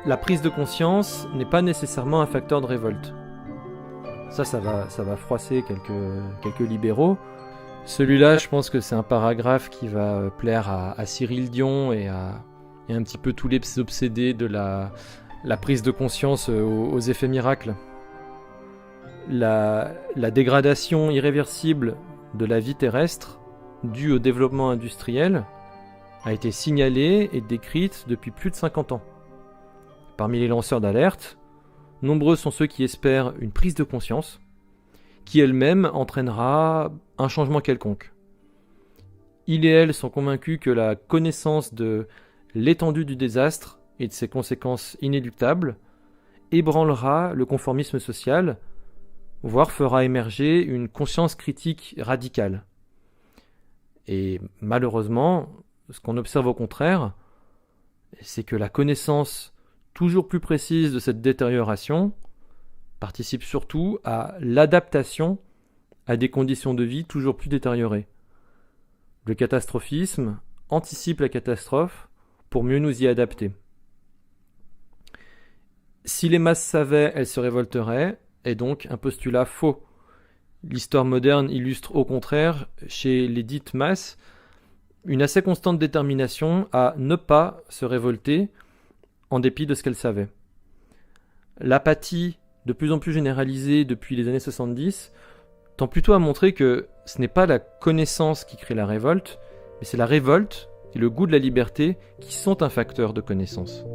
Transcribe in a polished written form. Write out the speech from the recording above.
la prise de conscience n'est pas nécessairement un facteur de révolte. Ça va froisser quelques libéraux. Celui-là, je pense que c'est un paragraphe qui va plaire à Cyril Dion et un petit peu tous les obsédés de la prise de conscience aux effets miracles. La dégradation irréversible de la vie terrestre, due au développement industriel, a été signalée et décrite depuis plus de 50 ans. Parmi les lanceurs d'alerte, nombreux sont ceux qui espèrent une prise de conscience, qui elle-même entraînera un changement quelconque. Ils et elles sont convaincus que la connaissance de l'étendue du désastre et de ses conséquences inéluctables ébranlera le conformisme social, voire fera émerger une conscience critique radicale. Et malheureusement, ce qu'on observe au contraire, c'est que la connaissance toujours plus précise de cette détérioration participe surtout à l'adaptation à des conditions de vie toujours plus détériorées. Le catastrophisme anticipe la catastrophe pour mieux nous y adapter. Si les masses savaient, elles se révolteraient, est donc un postulat faux. L'histoire moderne illustre au contraire, chez les dites masses, une assez constante détermination à ne pas se révolter en dépit de ce qu'elles savaient. L'apathie, de plus en plus généralisée depuis les années 70, tend plutôt à montrer que ce n'est pas la connaissance qui crée la révolte, mais c'est la révolte et le goût de la liberté qui sont un facteur de connaissance.